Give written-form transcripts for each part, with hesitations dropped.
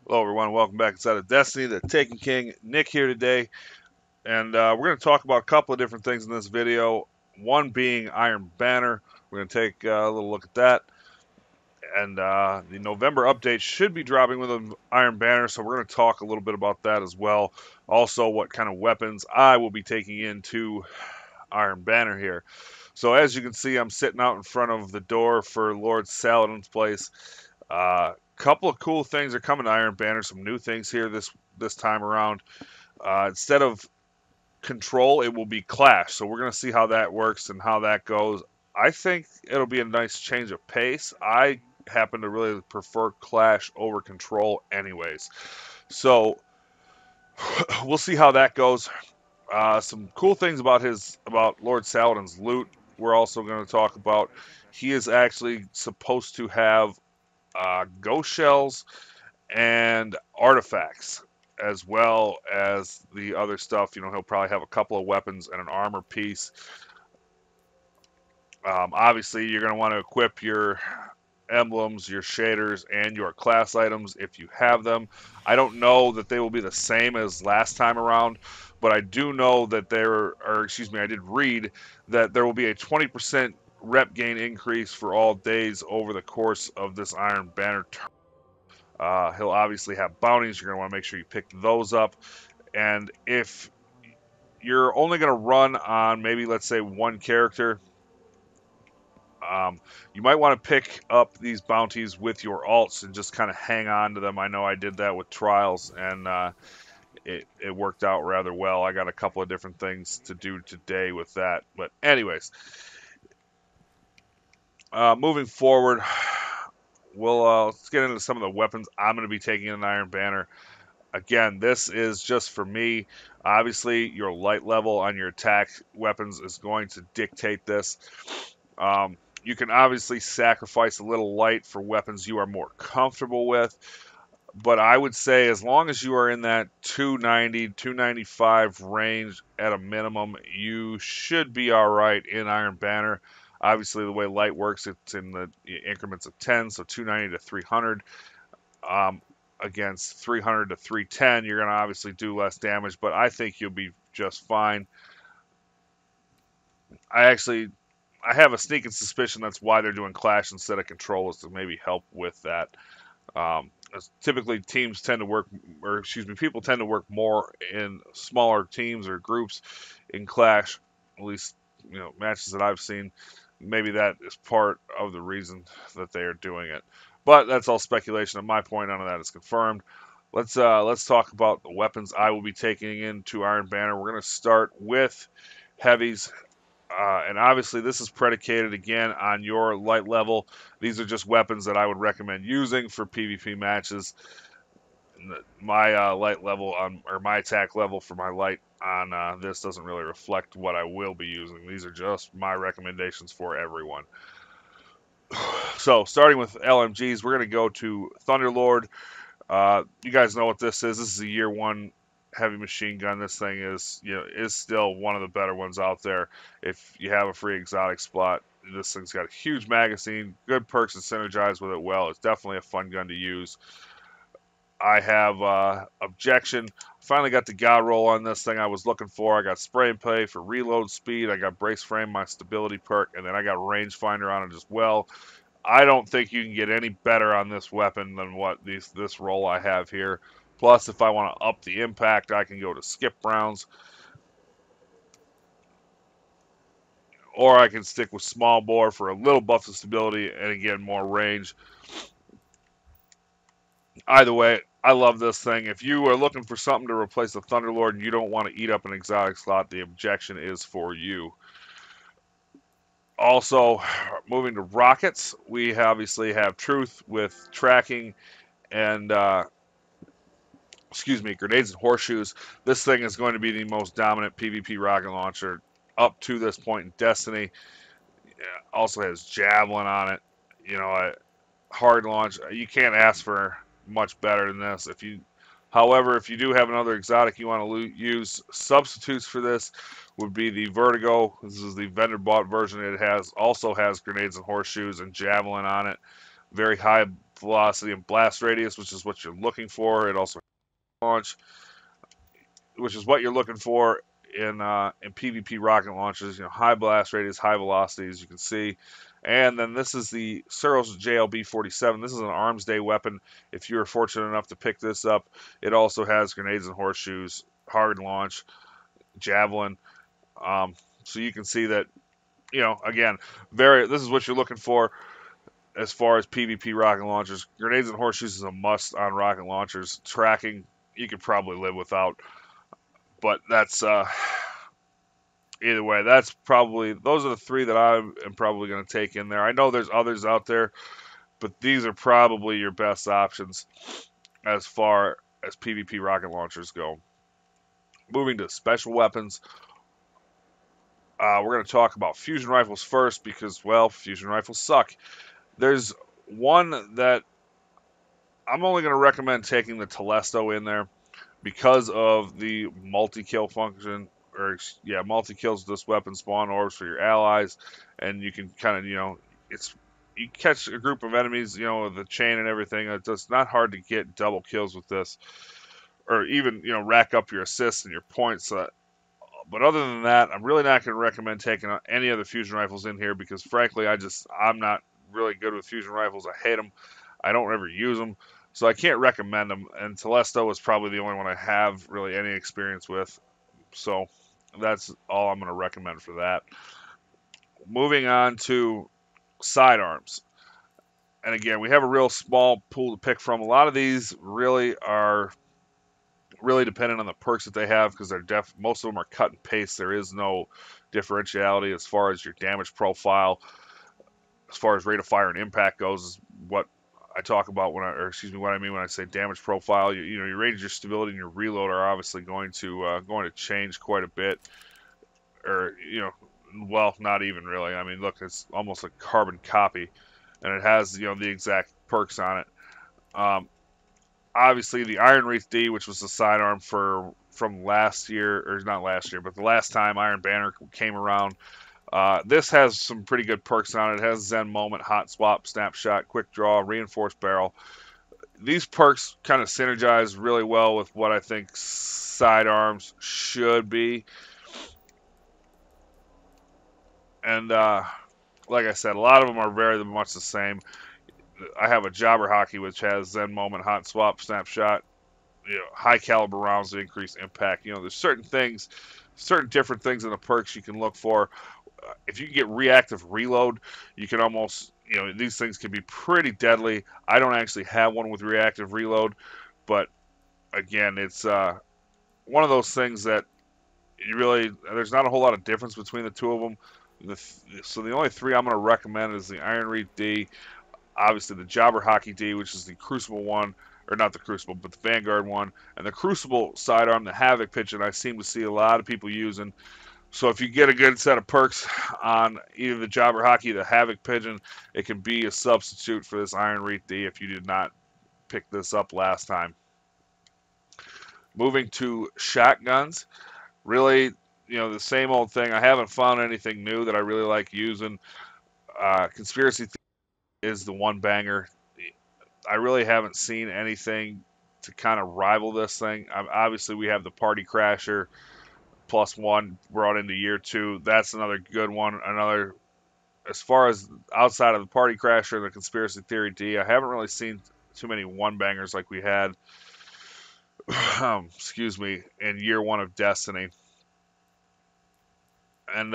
Hello, everyone. Welcome back inside of Destiny, the Taken King. Nick here today, and we're going to talk about a couple of different things in this video. One being Iron Banner. We're going to take a little look at that, and the November update should be dropping with an Iron Banner, so we're going to talk a little bit about that as well. Also, what kind of weapons I will be taking into Iron Banner here. So, as you can see, I'm sitting out in front of the door for Lord Saladin's place. Couple of cool things are coming to Iron Banner. Some new things here this time around. Instead of control, it will be clash. So we're gonna see how that works and how that goes. I think it'll be a nice change of pace. I happen to really prefer clash over control, anyways. So we'll see how that goes. Some cool things about Lord Saladin's loot. We're also going to talk about. He is actually supposed to have ghost shells and artifacts, as well as the other stuff. He'll probably have a couple of weapons and an armor piece. Obviously, you're going to want to equip your emblems, your shaders, and your class items if you have them. I don't know that they will be the same as last time around, but I do know that I did read that there will be a 20% rep gain increase for all days over the course of this Iron Banner term. He'll obviously have bounties. You're going to want to make sure you pick those up. And if you're only going to run on maybe, let's say, one character, you might want to pick up these bounties with your alts and just kind of hang on to them. I know I did that with trials, and it worked out rather well. I got a couple of different things to do today with that. But anyways, moving forward, let's get into some of the weapons I'm going to be taking in Iron Banner. Again, this is just for me. Obviously, your light level on your attack weapons is going to dictate this. You can obviously sacrifice a little light for weapons you are more comfortable with, but I would say as long as you are in that 290, 295 range at a minimum, you should be all right in Iron Banner. Obviously, the way light works, it's in the increments of 10, so 290 to 300. Um, Against 300 to 310, you're going to obviously do less damage, but I think you'll be just fine. I have a sneaking suspicion that's why they're doing Clash instead of Control, is to maybe help with that. Typically, teams tend to work, or excuse me, people tend to work more in smaller teams or groups in Clash. At least, matches that I've seen. Maybe that is part of the reason that they are doing it. But that's all speculation. And my point on that is confirmed. Let's talk about the weapons I will be taking into Iron Banner. We're going to start with heavies. And obviously, this is predicated again on your light level. These are just weapons that I would recommend using for PvP matches. My light level or my attack level for my light on this doesn't really reflect what I will be using. These are just my recommendations for everyone. So, starting with LMGs, we're going to go to Thunderlord. You guys know what this is. This is a year one heavy machine gun. This thing is still one of the better ones out there. If you have a free exotic spot, this thing's got a huge magazine, good perks, and synergize with it well. It's definitely a fun gun to use. I have objection. Finally got the god roll on this thing I was looking for. I got spray and play for reload speed. I got brace frame, my stability perk, and then I got rangefinder on it as well. I don't think you can get any better on this weapon than what this roll I have here. Plus, if I want to up the impact, I can go to skip rounds, or I can stick with small bore for a little buff to stability and again more range. Either way, I love this thing. If you are looking for something to replace the Thunderlord and you don't want to eat up an exotic slot, the objection is for you. Also, moving to rockets, we obviously have Truth with tracking and grenades and horseshoes. This thing is going to be the most dominant PvP rocket launcher up to this point in Destiny. Also has javelin on it. A hard launch. You can't ask for much better than this. However, if you do have another exotic you want to use, substitutes for this would be the Vertigo. This is the vendor bought version. It also has grenades and horseshoes and javelin on it. very high velocity and blast radius, which is what you're looking for. It also launch, which is what you're looking for in PvP rocket launches. You know, high blast radius, high velocity, as you can see. And then this is the Suros JLB-47. This is an Arms Day weapon. If you were fortunate enough to pick this up, it also has grenades and horseshoes, hard launch, javelin. So you can see that, you know, again, this is what you're looking for as far as PvP rocket launchers. Grenades and horseshoes is a must on rocket launchers. Tracking, you could probably live without. But that's either way, those are the three that I am probably going to take in there. I know there's others out there, but these are probably your best options as far as PvP rocket launchers go. Moving to special weapons, we're going to talk about fusion rifles first because, well, fusion rifles suck. There's one that I'm only going to recommend taking the Telesto in there because of the multi-kill function, or yeah, multi-kills this weapon, spawn orbs for your allies, and you can kind of, you know, you catch a group of enemies, you know, with the chain and everything. It's not hard to get double kills with this, or even, you know, rack up your assists and your points. But other than that, I'm really not going to recommend taking any other fusion rifles in here because, frankly, I'm not really good with fusion rifles. I hate them. I don't ever use them. So I can't recommend them. And Telesto is probably the only one I have really any experience with. So that's all I'm going to recommend for that. Moving on to sidearms. And again, we have a real small pool to pick from. A lot of these really are really dependent on the perks that they have because most of them are cut and paste. There is no differentiality as far as your damage profile, as far as rate of fire and impact goes, is what I talk about what I mean when I say damage profile. You know, your range, your stability, and your reload are obviously going to change quite a bit, or you know, well, not even really. I mean, look, it's almost a carbon copy, and it has, you know, the exact perks on it. Obviously, the Iron Wreath D, which was the sidearm from last year, or not last year, but the last time Iron Banner came around. This has some pretty good perks on it. It has Zen Moment, Hot Swap, Snapshot, Quick Draw, Reinforced Barrel. These perks kind of synergize really well with what I think sidearms should be. And like I said, a lot of them are very much the same. I have a Jobber Hockey, which has Zen Moment, Hot Swap, Snapshot, you know, high caliber rounds to increase impact. You know, there's certain different things in the perks you can look for. If you can get reactive reload, you can almost, you know, these things can be pretty deadly. I don't actually have one with reactive reload, but again, it's one of those things that there's not a whole lot of difference between the two of them. So the only three I'm going to recommend is the Iron Wreath D, obviously the Jobber Hockey D, which is the Crucible one, or not the Crucible, but the Vanguard one, and the Crucible sidearm, the Havoc Pigeon, I seem to see a lot of people using. So if you get a good set of perks on either the Jobber Hockey or the Havoc Pigeon, it can be a substitute for this Iron Wreath D if you did not pick this up last time. Moving to shotguns, really, you know, the same old thing. I haven't found anything new that I really like using. Conspiracy is the one banger. I really haven't seen anything to kind of rival this thing. Obviously, we have the Party Crasher +1 brought into year 2. That's another good one. Another, as far as outside of the Party Crasher and the Conspiracy Theory D, I haven't really seen too many one bangers like we had excuse me, in year 1 of Destiny. And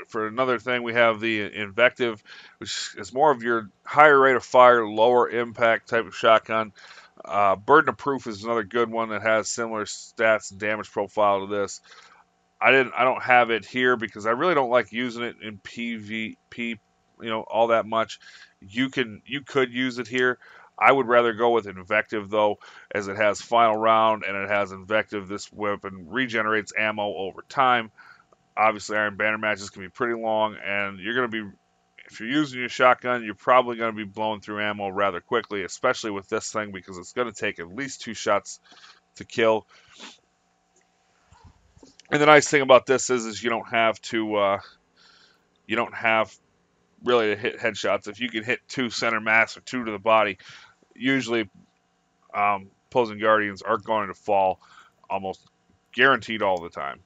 for another thing, we have the Invective, which is more of your higher rate of fire, lower impact type of shotgun. Burden of Proof is another good one that has similar stats and damage profile to this. I don't have it here because I really don't like using it in PvP, you know, all that much. You could use it here. I would rather go with Invective though, as it has Final Round and it has Invective. This weapon regenerates ammo over time. Obviously, Iron Banner matches can be pretty long, and you're going to be, if you're using your shotgun, you're probably going to be blowing through ammo rather quickly, especially with this thing because it's going to take at least 2 shots to kill. And the nice thing about this is you don't have really to hit headshots. If you can hit 2 center mass or 2 to the body, usually opposing guardians are going to fall almost guaranteed all the time.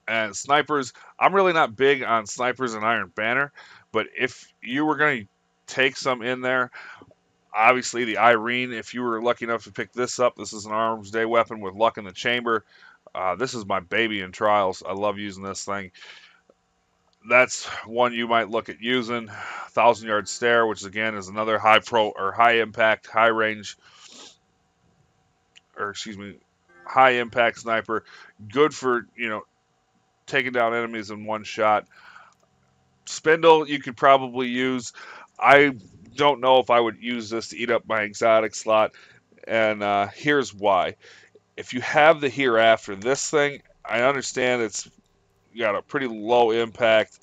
And snipers, I'm really not big on snipers and Iron Banner, but if you were going to take some in there, obviously the Irene, if you were lucky enough to pick this up, this is an Arms Day weapon with luck in the chamber. This is my baby in trials. I love using this thing. That's one you might look at using. 1,000-yard stare, which again is another high pro or high impact, high range, or excuse me, high impact sniper. Good for taking down enemies in one shot. Spindle you could probably use. I don't know if I would use this to eat up my exotic slot, and here's why. If you have the Hereafter, this thing, I understand it's got a pretty low impact,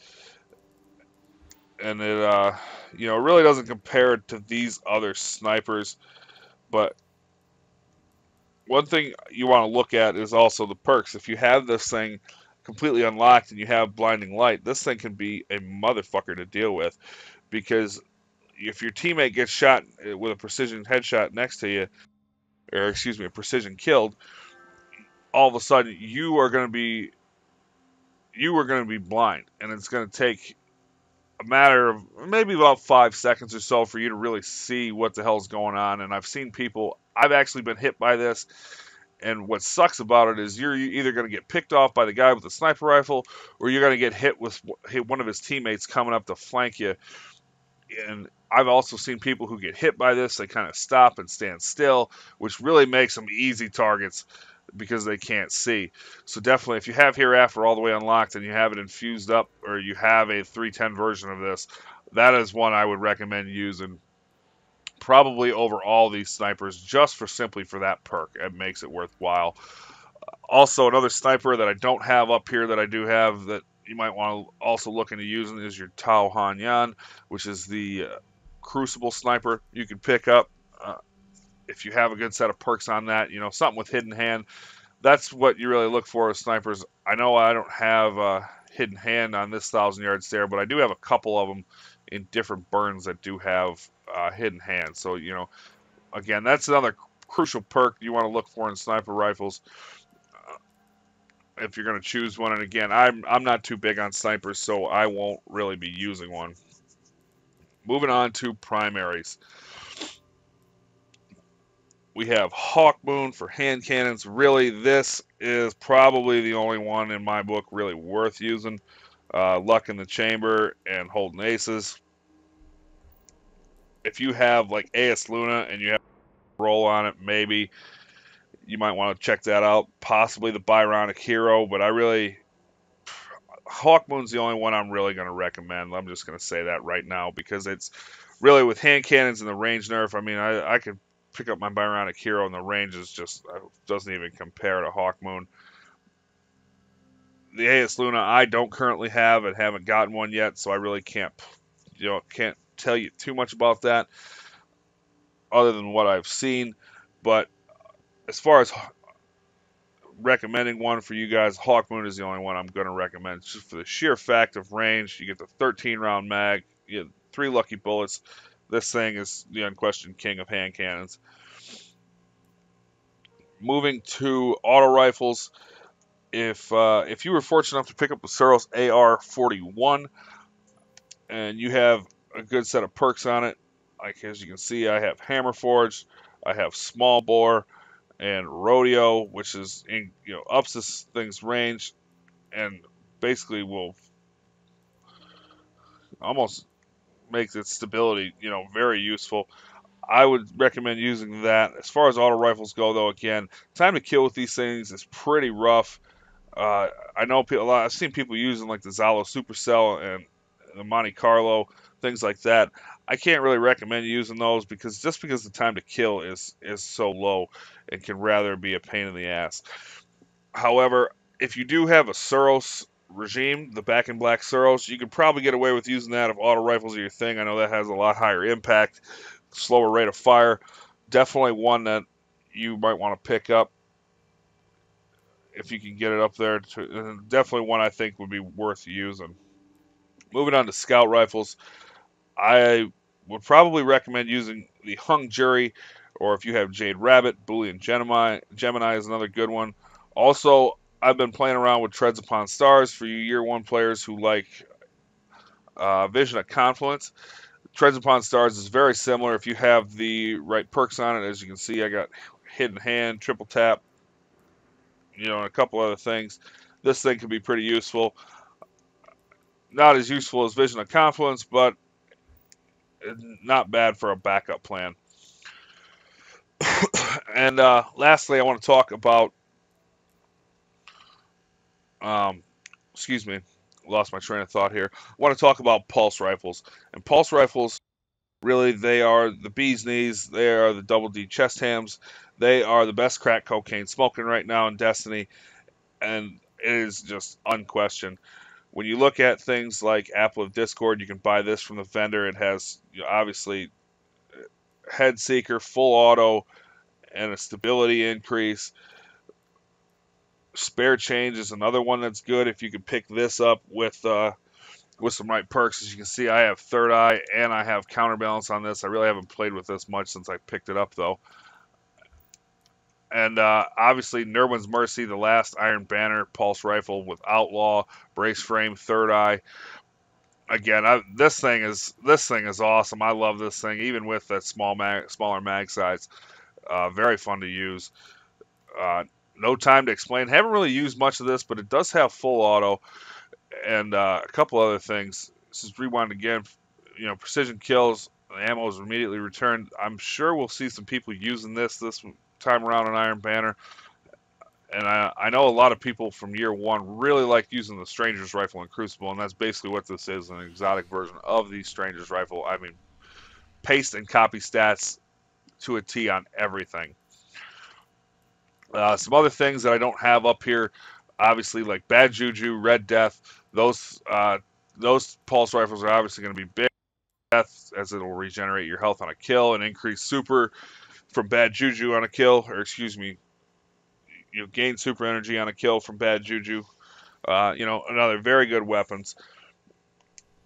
and it really doesn't compare to these other snipers. But one thing you want to look at is also the perks. If you have this thing completely unlocked and you have blinding light, this thing can be a motherfucker to deal with, because if your teammate gets shot with a precision headshot next to you, or excuse me, a precision killed, all of a sudden you are going to be blind, and it's going to take a matter of maybe about 5 seconds or so for you to really see what the hell's going on. And I've actually been hit by this, and what sucks about it is you're either going to get picked off by the guy with the sniper rifle, or you're going to get hit one of his teammates coming up to flank you. And I've also seen people who get hit by this, they kind of stop and stand still, which really makes them easy targets because they can't see. So definitely, if you have Hereafter all the way unlocked and you have it infused up, or you have a 310 version of this, that is one I would recommend using probably over all these snipers, just simply for that perk. It makes it worthwhile. Also, another sniper that I don't have up here that I do have that you might want to also look into using is your Tao Han Yan, which is the Crucible sniper you can pick up. If you have a good set of perks on that, something with hidden hand, that's what you really look for as snipers. I know I don't have hidden hand on this 1,000-yard stare, but I do have a couple of them in different burns that do have hidden hand. So, again, that's another crucial perk you want to look for in sniper rifles if you're going to choose one. And again, I'm not too big on snipers, so I won't really be using one. Moving on to primaries. We have Hawkmoon for hand cannons. Really, this is probably the only one in my book really worth using. Luck in the chamber and holding aces. If you have like AS Luna and you have a roll on it, maybe you might want to check that out. Possibly the Byronic Hero, but Hawkmoon's the only one I'm really going to recommend. I'm just going to say that right now, because it's really, with hand cannons and the range nerf, I mean, I could pick up my Byronic Hero, and the range is just doesn't even compare to Hawkmoon. The AS Luna I don't currently have and haven't gotten one yet, so I really can't tell you too much about that other than what I've seen. But as far as recommending one for you guys, Hawkmoon is the only one I'm going to recommend, just for the sheer fact of range. You get the 13-round mag, you get 3 lucky bullets. This thing is the unquestioned king of hand cannons. Moving to auto rifles, if you were fortunate enough to pick up the Suros AR-41 and you have a good set of perks on it, like as you can see, I have Hammer Forge, I have Small Bore, and Rodeo, which is ups this thing's range and basically will almost make its stability very useful. I would recommend using that. As far as auto rifles go, though, again, time to kill with these things is pretty rough. I know I've seen people using like the Zalo Supercell and the Monte Carlo, things like that. I can't really recommend using those because the time to kill is so low and can rather be a pain in the ass. However, if you do have a Suros regime, the Back in Black Suros, you could probably get away with using that if auto rifles are your thing. I know that has a lot higher impact, slower rate of fire. Definitely one that you might want to pick up if you can get it up there. Definitely one I think would be worth using. Moving on to scout rifles, I would probably recommend using the Hung Jury, or if you have Jade Rabbit, Boolean Gemini is another good one. Also, I've been playing around with Treads Upon Stars for you Year 1 players who like Vision of Confluence. Treads Upon Stars is very similar if you have the right perks on it. As you can see, I got Hidden Hand, Triple Tap, and a couple other things. This thing can be pretty useful. Not as useful as Vision of Confluence, but not bad for a backup plan. And lastly, I want to talk about, excuse me, lost my train of thought here. I want to talk about pulse rifles. And pulse rifles, really, they are the bee's knees. They are the double D chest hams. They are the best crack cocaine smoking right now in Destiny, and it is just unquestioned. When you look at things like Apple of Discord, you can buy this from the vendor. It has obviously head seeker, full auto, and a stability increase. Spare change is another one that's good if you can pick this up with some right perks. As you can see, I have third eye and I have counterbalance on this. I really haven't played with this much since I picked it up though. And obviously Nerwin's Mercy, the last Iron Banner pulse rifle with Outlaw, brace frame, third eye. Again, this thing is awesome. I love this thing, even with that smaller mag size. Very fun to use. No time to explain. Haven't really used much of this, but it does have full auto and a couple other things. This is rewind again. Precision kills. The ammo is immediately returned. I'm sure we'll see some people using this time around on Iron Banner. And I know a lot of people from Year 1 really like using the Stranger's Rifle in Crucible, and that's basically what this is, an exotic version of the Stranger's Rifle. I mean, paste and copy stats to a T on everything. Some other things that I don't have up here, obviously, like Bad Juju, Red Death. Those pulse rifles are obviously going to be big. Death, as it'll regenerate your health on a kill and increase super from Bad Juju on a kill, or excuse me, gain super energy on a kill from Bad Juju. Another very good weapons.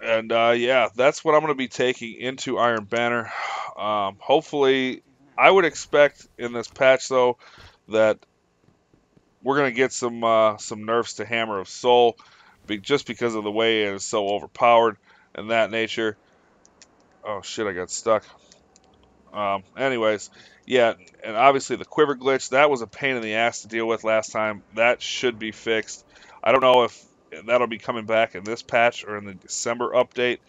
And yeah, that's what I'm going to be taking into Iron Banner. Hopefully, I would expect in this patch though that we're going to get some nerfs to Hammer of Soul, just because of the way it is so overpowered and that nature. Oh shit, I got stuck. Anyways, yeah, and obviously the quiver glitch, that was a pain in the ass to deal with last time. That should be fixed. I don't know if that'll be coming back in this patch or in the December update,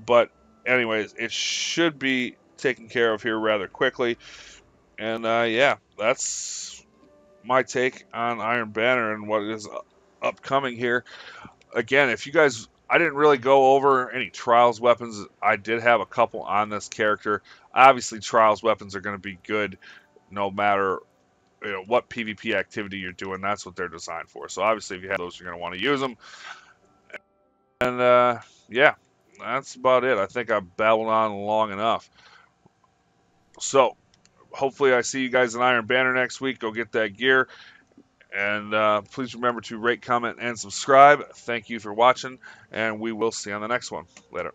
but anyways, it should be taken care of here rather quickly. And yeah, that's my take on Iron Banner and what is upcoming here. Again, if you guys, I didn't really go over any Trials weapons. I did have a couple on this character. Obviously, Trials weapons are going to be good no matter what PvP activity you're doing. That's what they're designed for. So obviously, if you have those, you're going to want to use them. And yeah, that's about it. I think I've babbled on long enough. So hopefully I see you guys in Iron Banner next week. Go get that gear. And please remember to rate, comment, and subscribe. Thank you for watching, and we will see you on the next one. Later.